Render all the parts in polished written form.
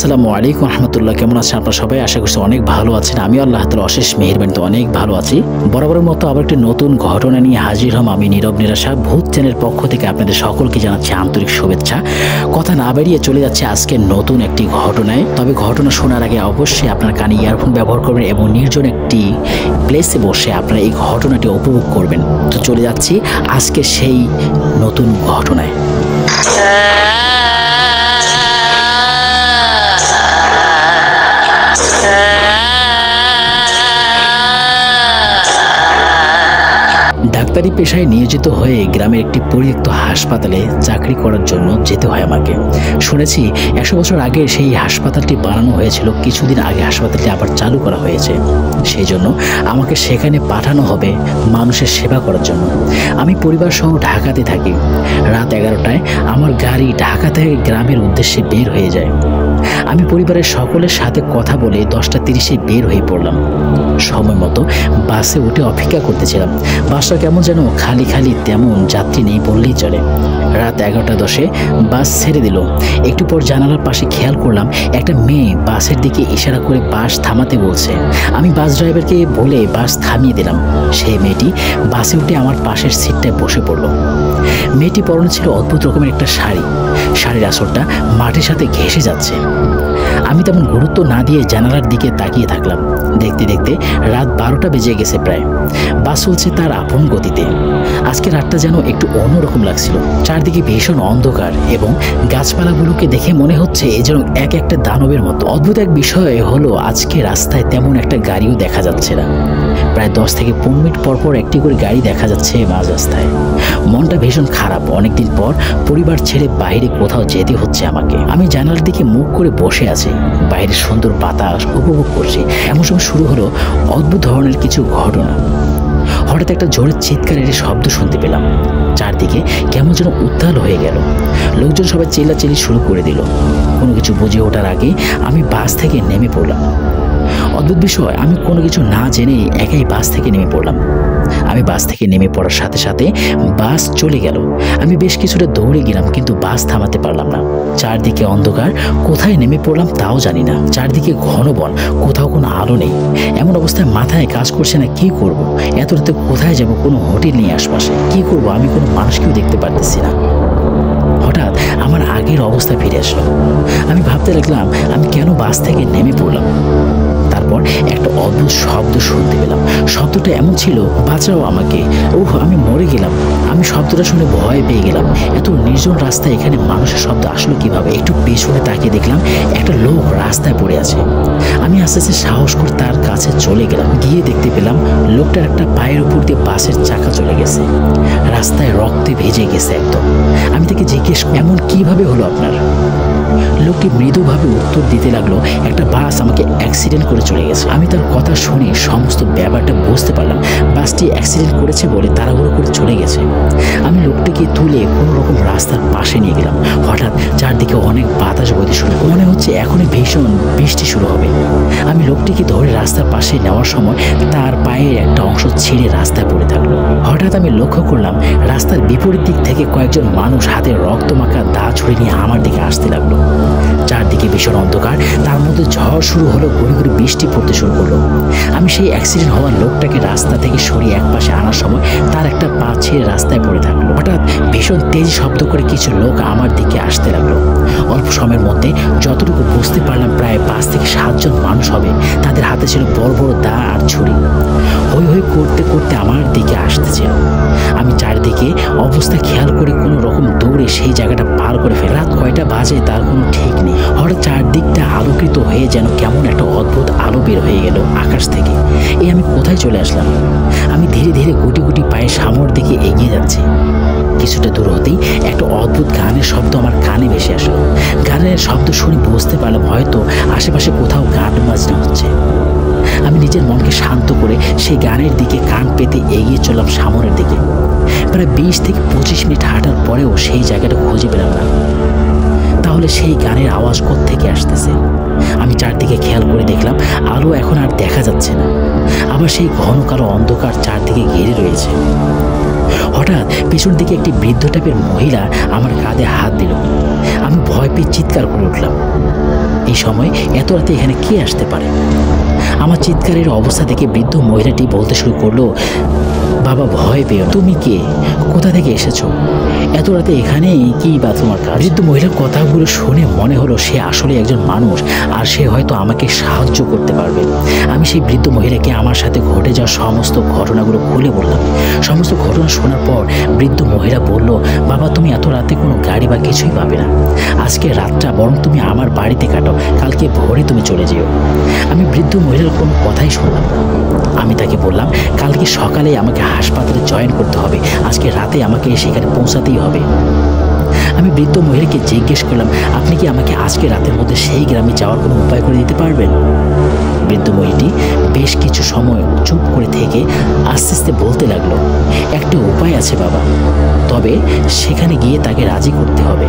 আসসালামু আলাইকুম রহমতুল্লাহ। কেমন আছেন আপনারা সবাই? আশা করছি অনেক ভালো আছেন। আমি আল্লাহ তাআলার অশেষ মেহেরবানিতে অনেক ভালো আছি। বরাবরের মতো আবার একটি নতুন ঘটনা নিয়ে হাজির হলাম আমি নীরব নিরাশা। ভূত চ্যানেলের পক্ষ থেকে আপনাদের সকলকে জানাচ্ছি আন্তরিক শুভেচ্ছা। কথা না বেরিয়ে চলে যাচ্ছে আজকে নতুন একটি ঘটনায়। তবে ঘটনা শোনার আগে অবশ্যই আপনার কানে ইয়ারফোন ব্যবহার করবেন এবং নির্জন একটি প্লেসে বসে আপনারা এই ঘটনাটি উপভোগ করবেন। তো চলে যাচ্ছি আজকে সেই নতুন ঘটনায়। ডাক্তারি পেশায় নিয়োজিত হয়ে গ্রামের একটি পরিত্যক্ত হাসপাতালে চাকরি করার জন্য যেতে হয় আমাকে। শুনেছি 100 বছর আগে সেই হাসপাতালটি বানানো হয়েছিল, কিছুদিন আগে হাসপাতালটি আবার চালু করা হয়েছে। সেই জন্য আমাকে সেখানে পাঠানো হবে মানুষের সেবা করার জন্য। আমি পরিবার সহ ঢাকাতে থাকি। রাত 11টায় আমার গাড়ি ঢাকা থেকে গ্রামের উদ্দেশ্যে বের হয়ে যায়। আমি পরিবারের সকলের সাথে কথা বলে 10টা 30-এ বের হয়ে পড়লাম। সময় মতো বাসে উঠে অপেক্ষা করতেছিলাম। বাসটা কেমন যেন খালি খালি, তেমন যাত্রী নেই বললেই চলে। রাত 11টা 10-এ বাস ছেড়ে দিল। একটু পর জানালার পাশে খেয়াল করলাম একটা মেয়ে বাসের দিকে ইশারা করে বাস থামাতে বলছে। আমি বাস ড্রাইভারকে বলে বাস থামিয়ে দিলাম। সেই মেয়েটি বাসে উঠে আমার পাশের সিটটায় বসে পড়ল। মেয়েটি পরনে ছিল অদ্ভুত রকমের একটা শাড়ি। শাড়ির আসরটা মাটির সাথে ঘেঁষে যাচ্ছে। আমি তেমন গুরুত্ব না দিয়ে জানালার দিকে তাকিয়ে থাকলাম। দেখতে দেখতে রাত 12টা বেজে গেছে প্রায়। বাস চলছে তার আপন গতিতে। আজকে রাতটা যেন একটু অন্যরকম লাগছিল। চারদিকে ভীষণ অন্ধকার এবং গাছপালাগুলোকে দেখে মনে হচ্ছে এ যেন এক একটা দানবের মতো। অদ্ভুত এক বিষয় হলো আজকে রাস্তায় তেমন একটা গাড়িও দেখা যাচ্ছে না। প্রায় 10 থেকে 15 মিনিট পর পর একটি করে গাড়ি দেখা যাচ্ছে মাঝ রাস্তায়। মনটা ভীষণ খারাপ। অনেকদিন পর পরিবার ছেড়ে বাইরে কোথাও যেতে হচ্ছে আমাকে। আমি জানালার দিকে মুখ করে বসে আছি, বাইরের সুন্দর বাতাস উপভোগ করছি। এমন সময় শুরু হলো অদ্ভুত ধরনের কিছু ঘটনা। হঠাৎ একটা জোরে চিৎকারের শব্দ শুনতে পেলাম। চারদিকে কেমন যেন উত্তাল হয়ে গেল। লোকজন সবাই চেল্লাচিল্লি শুরু করে দিল। কোনো কিছু বুঝে ওঠার আগে আমি বাস থেকে নেমে পড়লাম। অদ্ভুত বিষয়, আমি কোনো কিছু না জেনেই একাই বাস থেকে নেমে পড়লাম। আমি বাস থেকে নেমে পড়ার সাথে সাথে বাস চলে গেল। আমি বেশ কিছুটা দৌড়ে গেলাম, কিন্তু বাস থামাতে পারলাম না। চারদিকে অন্ধকার, কোথায় নেমে পড়লাম তাও জানি না। চারদিকে ঘন বন, কোথাও কোনো আলো নেই। এমন অবস্থায় মাথায় কাজ করছে না, কি করব? এত রাতে কোথায় যাব? কোনো হোটেল নেই আশপাশে। কি করব? আমি কোনো মানুষকেও দেখতে পারতেছি না। হঠাৎ আমার আগের অবস্থা ফিরে আসলো। আমি ভাবতে লাগলাম আমি কেন বাস থেকে নেমে পড়লাম। তারপর একটা অদ্ভুত শব্দ শুনতে পেলাম। শব্দটা এমন ছিল, বাঁচাও আমাকে, আমি মরে গেলাম। আমি শব্দটা শুনে ভয় পেয়ে গেলাম। এত নির্জন রাস্তায় এখানে মানুষের শব্দ আসলো কিভাবে? একটু পেছনে তাকিয়ে দেখলাম একটা লোক রাস্তায় পড়ে আছে। আমি আস্তে আস্তে সাহস করে তার কাছে চলে গেলাম। গিয়ে দেখতে পেলাম লোকটার একটা পায়ের উপর দিয়ে বাসের চাকা চলে গেছে। রাস্তায় রক্তে ভেজে গেছে একদম। আমি তাকে জিজ্ঞেস, এমন কিভাবে হলো আপনার? লোকটি মৃদুভাবে উত্তর দিতে লাগলো, একটা বাস আমাকে অ্যাক্সিডেন্ট করে চলে গেছে। আমি তার কথা শুনে সমস্ত ব্যাপারটা বুঝতে পারলাম। বাসটি অ্যাক্সিডেন্ট করেছে বলে তাড়াহুড়ো করে চলে গেছে। আমি লোকটিকে তুলে কোনো রকম রাস্তার পাশে নিয়ে গেলাম। হঠাৎ চারদিকে অনেক বাতাস বইতে শুরু, মনে হচ্ছে এখনই ভীষণ বৃষ্টি শুরু হবে। আমি লোকটিকে ধরে রাস্তার পাশে নেওয়ার সময় তার পায়ের একটা অংশ ছিঁড়ে রাস্তায় পড়ে থাকলো। হঠাৎ আমি লক্ষ্য করলাম রাস্তার বিপরীত দিক থেকে কয়েকজন মানুষ হাতে রক্তমাখা দা ছুরি নিয়ে আমার দিকে আসতে লাগলো। চারদিকে ভীষণ অন্ধকার, তার মধ্যে ঝড় শুরু হলো, গুঁড়ি গুঁড়ি বৃষ্টি পড়তে শুরু করলো। আমি সেই অ্যাক্সিডেন্ট হওয়ার লোকটাকে রাস্তা থেকে সরিয়ে এক পাশে আনার সময় তার একটা পা ছিঁড়ে রাস্তায় পড়ে থাকলো। হঠাৎ ভীষণ তেজ শব্দ করে কিছু লোক আমার দিকে আসতে লাগলো। অল্প সময়ের মধ্যে যতটুকু বুঝতে পারলাম প্রায় 5 থেকে 7 জন মানুষ হবে। তাদের হাতে ছিল বড় বড় দা আর ছুরি। হই হই করতে করতে আমার দিকে আসতেছিল। আমি চারদিকে অবস্থা খেয়াল করে কোনো রকম দৌড়ে সেই জায়গাটা পার করে ফেলে। রাত কয়টা বাজে তার কোনো ঠিক নেই। হঠাৎ চারদিকটা আলোকিত হয়ে যেন কেমন একটা অদ্ভুত আলো বের হয়ে গেল আকাশ থেকে। আমি কোথায় চলে আসলাম? আমি ধীরে ধীরে গুটি গুটি পায়ে সামনের দিকে এগিয়ে যাচ্ছি। কিছুটা দূর হতেই একটা অদ্ভুত গানের শব্দ আমার কানে ভেসে আসলো। গানের শব্দ শুনে বুঝতে পারলাম হয়তো আশেপাশে কোথাও গান বাজনা হচ্ছে। আমি নিজের মনকে শান্ত করে সেই গানের দিকে কান পেতে এগিয়ে চললাম সামনের দিকে। প্রায় 20 থেকে 25 মিনিট হাঁটার পরেও সেই জায়গাটা খুঁজে পেলাম না। তাহলে সেই গানের আওয়াজ কোত্থেকে আসতেছে? আমি চারদিকে খেয়াল করে দেখলাম আলো এখন আর দেখা যাচ্ছে না। আবার সেই ঘন কালো অন্ধকার চারদিকে ঘিরে রয়েছে। হঠাৎ পেছন দিকে একটি বৃদ্ধ টাইপের মহিলা আমার কাঁধে হাত দিল। আমি ভয় পেয়ে চিৎকার করে উঠলাম। এই সময় এত রাতে এখানে কে আসতে পারে? আমার চিৎকারের অবস্থা দেখে বৃদ্ধ মহিলাটি বলতে শুরু করলো, বাবা ভয় পেও, তুমি কে, কোথা থেকে এসেছো, এত রাতে এখানে কি বা তোমার কাজ? বৃদ্ধ মহিলার কথাগুলো শুনে মনে হলো সে আসলে একজন মানুষ আর সে হয়তো আমাকে সাহায্য করতে পারবে। আমি সেই বৃদ্ধ মহিলাকে আমার সাথে ঘটে যাওয়া সমস্ত ঘটনাগুলো খুলে বললাম। সমস্ত ঘটনা শোনার পর বৃদ্ধ মহিলা বলল, বাবা তুমি এত রাতে কোনো গাড়ি বা কিছুই পাবে না, আজকে রাতটা বরং তুমি আমার বাড়িতে কাটাও, কালকে ভোরে তুমি চলে যেও। আমি বৃদ্ধ মহিলার কোনো কথাই শুনলাম না। আমি তাকে বললাম, কালকে সকালে আমাকে হাসপাতালে জয়েন করতে হবে, আজকে রাতে আমাকে সেখানে পৌঁছাতেই হবে। আমি বৃদ্ধ মহিলাকে জিজ্ঞেস করলাম, আপনি কি আমাকে আজকে রাতের মধ্যে সেই গ্রামে যাওয়ার কোনো উপায় করে দিতে পারবেন? বৃদ্ধ মহিলাটি বেশ কিছু সময় চুপ করে থেকে আস্তে আস্তে বলতে লাগলো, একটা উপায় আছে বাবা, তবে সেখানে গিয়ে তাকে রাজি করতে হবে।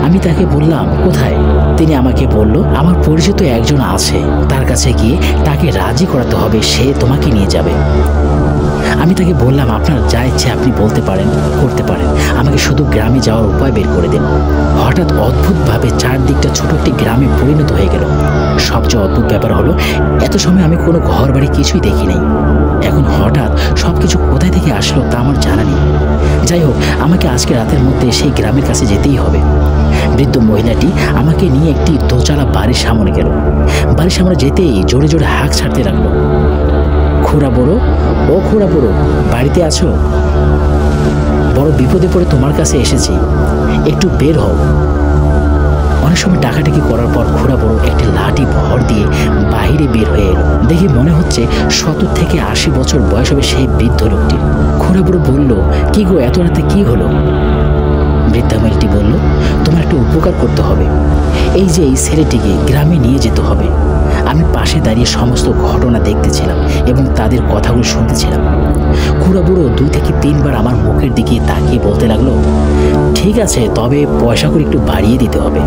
আমি তাকে বললাম, কোথায়? তিনি আমাকে বলল, আমার পরিচিত একজন আছে, তার কাছে গিয়ে তাকে রাজি করাতে হবে, সে তোমাকে নিয়ে যাবে। আমি তাকে বললাম, আপনার যা ইচ্ছে আপনি বলতে পারেন, করতে পারেন, আমাকে শুধু গ্রামে যাওয়ার উপায় বের করে দিন। হঠাৎ অদ্ভুতভাবে চারদিকটা ছোট একটি গ্রামে পরিণত হয়ে গেল। সবচেয়ে অদ্ভুত ব্যাপার হলো, এত সময় আমি কোনো ঘর বাড়ি কিছুই দেখি নাই। এখন হঠাৎ সব কিছু কোথায় থেকে আসলো তা আমার জানা নেই। যাই হোক, আমাকে আজকে রাতের মধ্যে সেই গ্রামের কাছে যেতেই হবে। বৃদ্ধ মহিলাটি আমাকে নিয়ে একটি দোচালা বাড়ির সামনে গেল। বাড়ির সামনে যেতেই জোরে জোরে হাঁক ছাড়তে লাগলো, খুড়া বুড়ো, ও খুড়া বুড়ো, বাড়িতে আছো? বড় বিপদে পড়ে তোমার কাছে এসেছি, একটু বের হও। অনেক সময় ডাকাডাকি করার পর খুড়া বুড়ো একটি লাঠি ভর দিয়ে বাইরে বের হয়ে এলো। দেখে মনে হচ্ছে 70 থেকে 80 বছর বয়স হবে সেই বৃদ্ধ লোকটি। খুড়া বুড়ো বলল, কি গো, এত রাতে কি হলো? বৃদ্ধা মহিলাটি বলল, তোমার একটা উপকার করতে হবে, এই যে এই ছেলেটিকে গ্রামে নিয়ে যেতে হবে। আমি পাশে দাঁড়িয়ে সমস্ত ঘটনা দেখতেছিলাম এবং তাদের কথাগুলো শুনতেছিলাম। খুড়া বুড়ো 2 থেকে 3 বার আমার মুখের দিকে তাকিয়ে বলতে লাগলো, ঠিক আছে, তবে পয়সা করে একটু বাড়িয়ে দিতে হবে।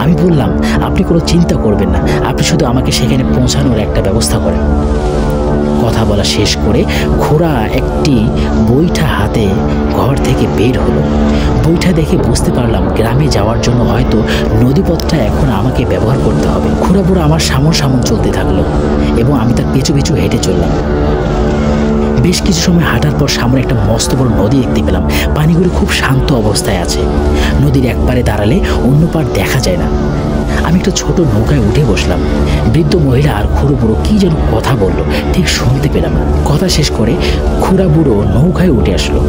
আমি বললাম, আপনি কোনো চিন্তা করবেন না, আপনি শুধু আমাকে সেখানে পৌঁছানোর একটা ব্যবস্থা করেন। কথা বলা শেষ করে খুড়া একটি বৈঠা হাতে ঘর থেকে বের হলো। বৈঠা দেখে বুঝতে পারলাম গ্রামে যাওয়ার জন্য হয়তো নদীপথটা এখন আমাকে ব্যবহার করতে হবে। খুড়া বুড়ো আমার সামন সামন চলতে থাকলো এবং আমি তার পিছু পিছু হেঁটে চললাম। বেশ কিছু সময় হাঁটার পর সামনে একটা মস্ত বড় নদী দেখতে পেলাম। পানিগুলো খুব শান্ত অবস্থায় আছে। নদীর এক পারে দাঁড়ালে অন্য পার দেখা যায় না। আমি একটা ছোট নৌকায় উঠে বসলাম। বৃদ্ধ মহিলা আর খুড়ো বুড়ো কি যেন কথা বলল, ঠিক শুনতে পেলাম না। কথা শেষ করে খুড়া বুড়ো নৌকায় উঠে আসলো।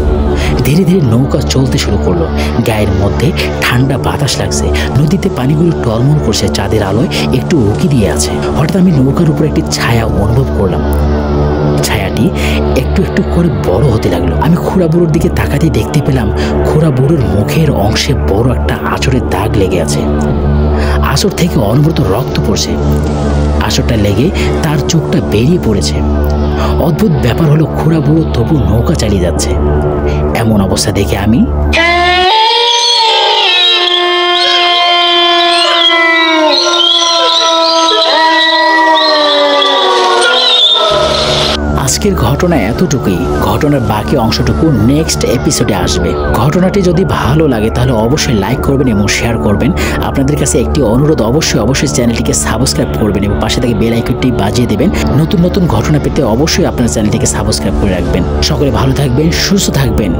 ধীরে ধীরে নৌকা চলতে শুরু করলো। গায়ের মধ্যে ঠান্ডা বাতাস লাগছে। নদীতে পানিগুলো টলমল করছে, চাঁদের আলোয় একটু উকি দিয়ে আছে। হঠাৎ আমি নৌকার উপর একটি ছায়া অনুভব করলাম। ছায়াটি একটু একটু করে বড় হতে লাগলো। আমি খুড়া বুড়োর দিকে তাকাতে দেখতে পেলাম খুড়া বুড়োর মুখের অংশে বড় একটা আঁচড়ের দাগ লেগে আছে। আঁচড় থেকে অনবরত রক্ত পড়ছে। আঁচড়টা লেগে তার চোখটা বেরিয়ে পড়েছে। অদ্ভুত ব্যাপার হলো, খুড়া বুড়ো তবু নৌকা চালিয়ে যাচ্ছে। এমন অবস্থা দেখে আমি আজকের ঘটনা এতটুকুই। ঘটনার বাকি অংশটুকু নেক্সট এপিসোডে আসবে। ঘটনাটি যদি ভালো লাগে তাহলে অবশ্যই লাইক করবেন এবং শেয়ার করবেন। আপনাদের কাছে একটি অনুরোধ, অবশ্যই চ্যানেলটিকে সাবস্ক্রাইব করবেন এবং পাশে থেকে বেল আইকনটি বাজিয়ে দেবেন। নতুন নতুন ঘটনা পেতে অবশ্যই আপনার চ্যানেলটিকে সাবস্ক্রাইব করে রাখবেন। সকলে ভালো থাকবেন, সুস্থ থাকবেন।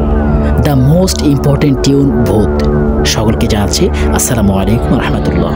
দ্য মোস্ট ইম্পর্টেন্ট টিউন ভূত। সকলকে জানাচ্ছি আসসালামু আলাইকুম রহমতুল্লাহ।